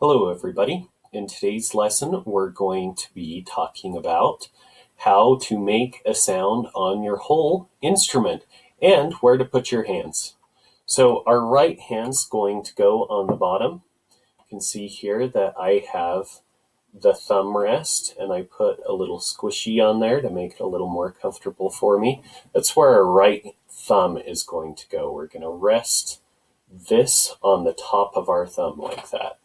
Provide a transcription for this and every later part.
Hello everybody. In today's lesson we're going to be talking about how to make a sound on your whole instrument and where to put your hands. So our right hand's going to go on the bottom. You can see here that I have the thumb rest and I put a little squishy on there to make it a little more comfortable for me. That's where our right thumb is going to go. We're going to rest this on the top of our thumb like that.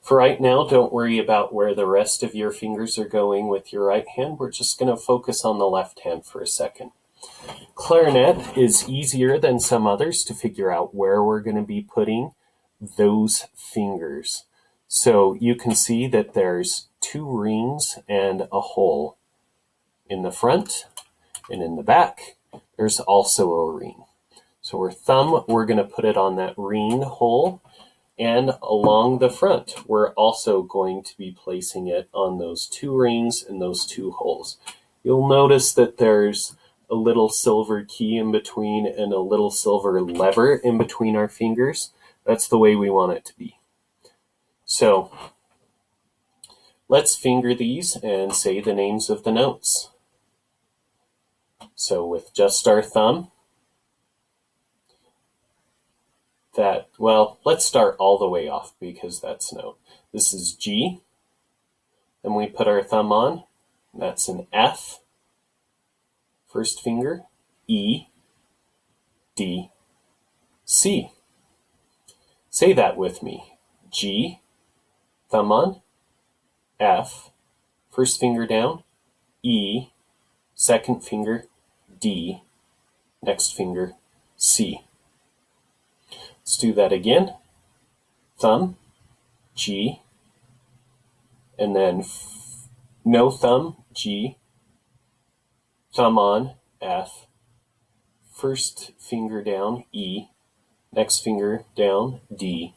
For right now, don't worry about where the rest of your fingers are going with your right hand. We're just going to focus on the left hand for a second. Clarinet is easier than some others to figure out where we're going to be putting those fingers. So you can see that there's two rings and a hole. In the front and in the back, there's also a ring. So our thumb, we're going to put it on that ring hole. And along the front, we're also going to be placing it on those two rings and those two holes. You'll notice that there's a little silver key in between and a little silver lever in between our fingers. That's the way we want it to be. So let's finger these and say the names of the notes. So with just our thumb, let's start all the way off because that's note. This is G. Then we put our thumb on. That's an F. First finger. E. D. C. Say that with me. G. Thumb on. F. First finger down. E. Second finger. D. Next finger. C. Let's do that again. Thumb, G, and then no thumb, G, thumb on, F, first finger down, E, next finger down, D,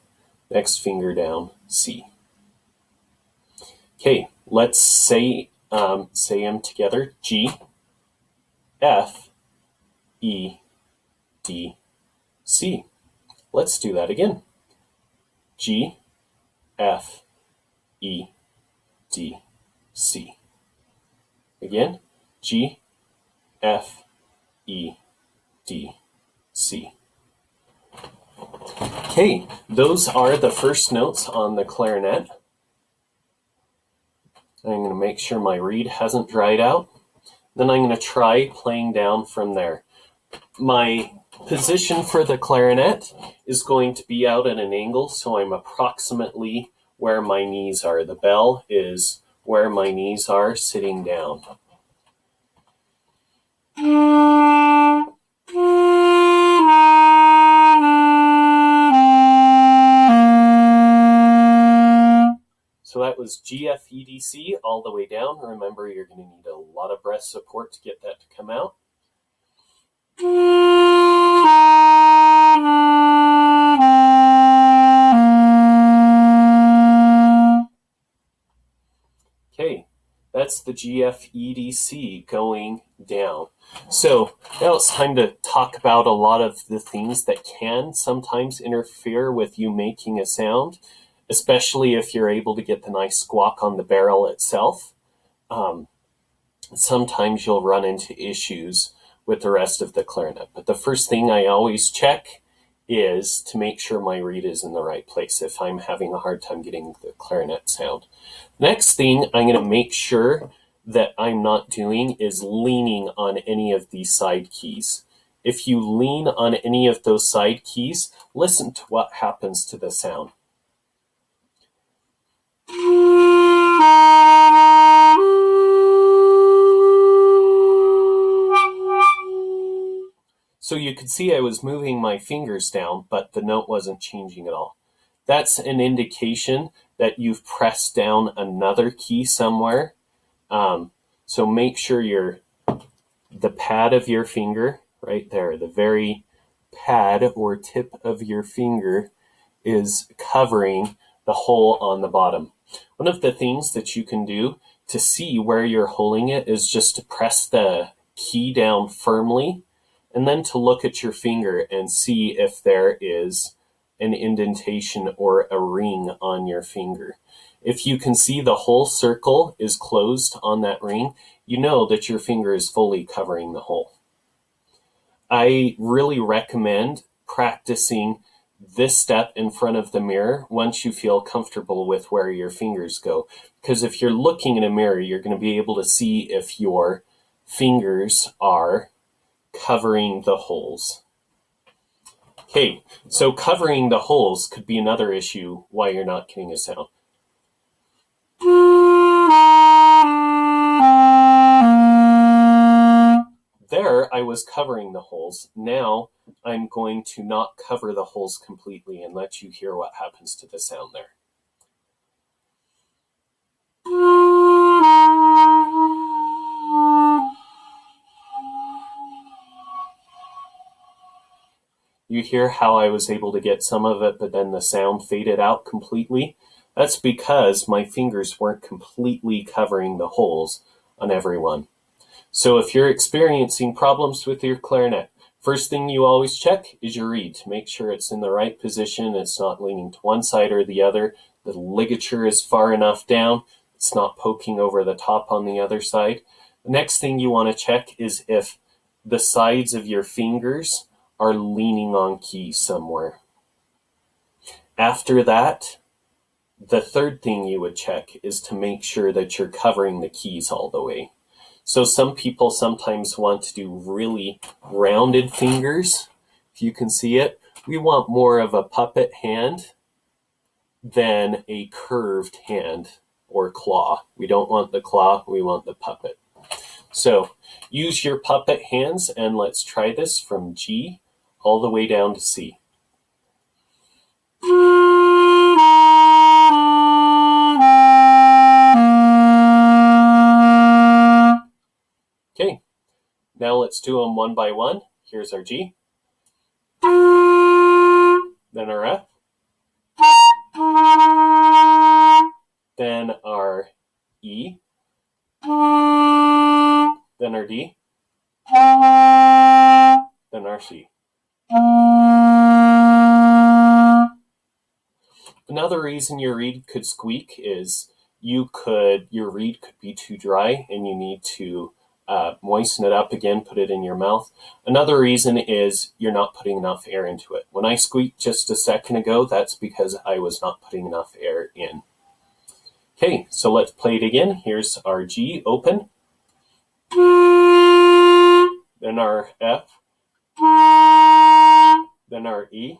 next finger down, C. Okay, let's say them together. G, F, E, D, C. Let's do that again. G, F, E, D, C. Again, G, F, E, D, C. Okay, those are the first notes on the clarinet. I'm going to make sure my reed hasn't dried out. Then I'm going to try playing down from there. My position for the clarinet is going to be out at an angle, so I'm approximately where my knees are. The bell is where my knees are sitting down. So that was G, F, E, D, C all the way down. Remember, you're going to need a lot of breath support to get that to come out. Okay, that's the G, F, E, D, C going down. So now it's time to talk about a lot of the things that can sometimes interfere with you making a sound, especially if you're able to get the nice squawk on the barrel itself. Sometimes you'll run into issues with the rest of the clarinet. But the first thing I always check is to make sure my reed is in the right place if I'm having a hard time getting the clarinet sound. Next thing I'm going to make sure that I'm not doing is leaning on any of these side keys. If you lean on any of those side keys, listen to what happens to the sound. So you could see I was moving my fingers down, but the note wasn't changing at all. That's an indication that you've pressed down another key somewhere. So make sure the pad of your finger, right there, the very pad or tip of your finger is covering the hole on the bottom. One of the things that you can do to see where you're holding it is just to press the key down firmly and then to look at your finger and see if there is an indentation or a ring on your finger. If you can see the whole circle is closed on that ring, you know that your finger is fully covering the hole. I really recommend practicing this step in front of the mirror once you feel comfortable with where your fingers go. Because if you're looking in a mirror, you're going to be able to see if your fingers are covering the holes. Okay, so covering the holes could be another issue why you're not getting a sound. There, I was covering the holes. Now, I'm going to not cover the holes completely and let you hear what happens to the sound there. You hear how I was able to get some of it, but then the sound faded out completely? That's because my fingers weren't completely covering the holes on every one. So if you're experiencing problems with your clarinet, first thing you always check is your reed to make sure it's in the right position, it's not leaning to one side or the other, the ligature is far enough down, it's not poking over the top on the other side. The next thing you want to check is if the sides of your fingers are leaning on keys somewhere. After that, the third thing you would check is to make sure that you're covering the keys all the way. So some people sometimes want to do really rounded fingers. If you can see it, we want more of a puppet hand than a curved hand or claw. We don't want the claw, we want the puppet. So use your puppet hands and let's try this from G all the way down to C. Okay, now let's do them one by one. Here's our G, then our F, then our E, then our D, then our C. Another reason your reed could squeak is your reed could be too dry and you need to moisten it up again, put it in your mouth. Another reason is you're not putting enough air into it. When I squeaked just a second ago, that's because I was not putting enough air in. Okay, so let's play it again. Here's our G, open. Then our F. Then our E.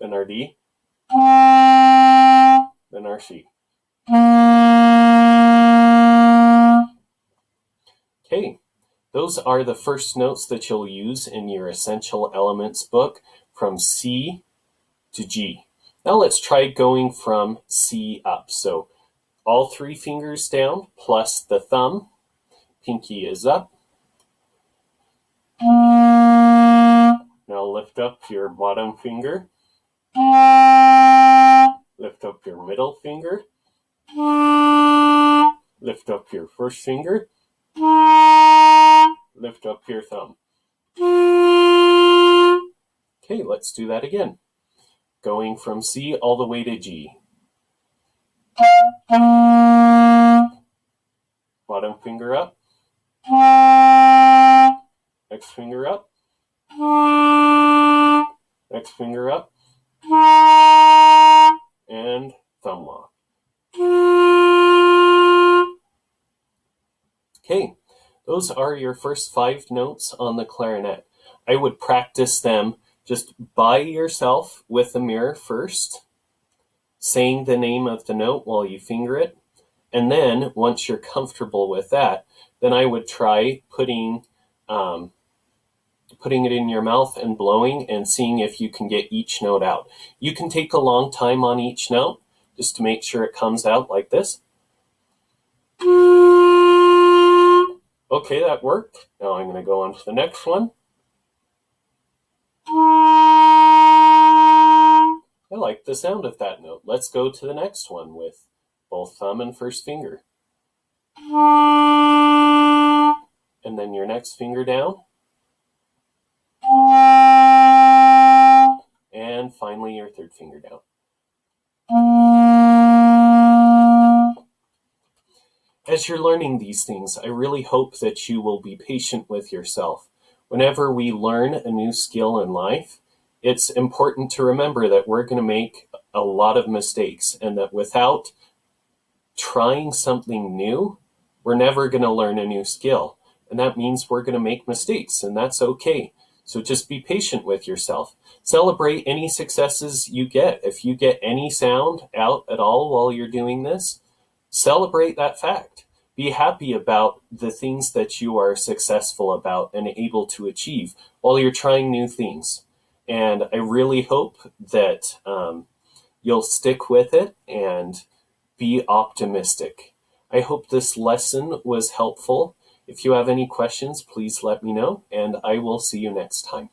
Then our D. Then our C. Okay, those are the first notes that you'll use in your Essential Elements book from C to G. Now let's try going from C up. So all three fingers down plus the thumb. Pinky is up. Now lift up your bottom finger. Lift up your middle finger. Lift up your first finger. Lift up your thumb. Okay, let's do that again. Going from C all the way to G. Bottom finger up. Next finger up. Next finger up. And thumb lock. Okay, those are your first 5 notes on the clarinet. I would practice them just by yourself with the mirror first, saying the name of the note while you finger it. And then once you're comfortable with that, then I would try putting it in your mouth and blowing and seeing if you can get each note out. You can take a long time on each note just to make sure it comes out like this. Okay, that worked. Now I'm going to go on to the next one. I like the sound of that note. Let's go to the next one with both thumb and first finger. And then your next finger down. and finally your third finger down. As you're learning these things, I really hope that you will be patient with yourself. Whenever we learn a new skill in life, it's important to remember that we're going to make a lot of mistakes, and that without trying something new, we're never going to learn a new skill. And that means we're going to make mistakes, and that's okay. So just be patient with yourself. Celebrate any successes you get. If you get any sound out at all while you're doing this, celebrate that fact. Be happy about the things that you are successful about and able to achieve while you're trying new things. And I really hope that you'll stick with it and be optimistic. I hope this lesson was helpful. If you have any questions, please let me know, and I will see you next time.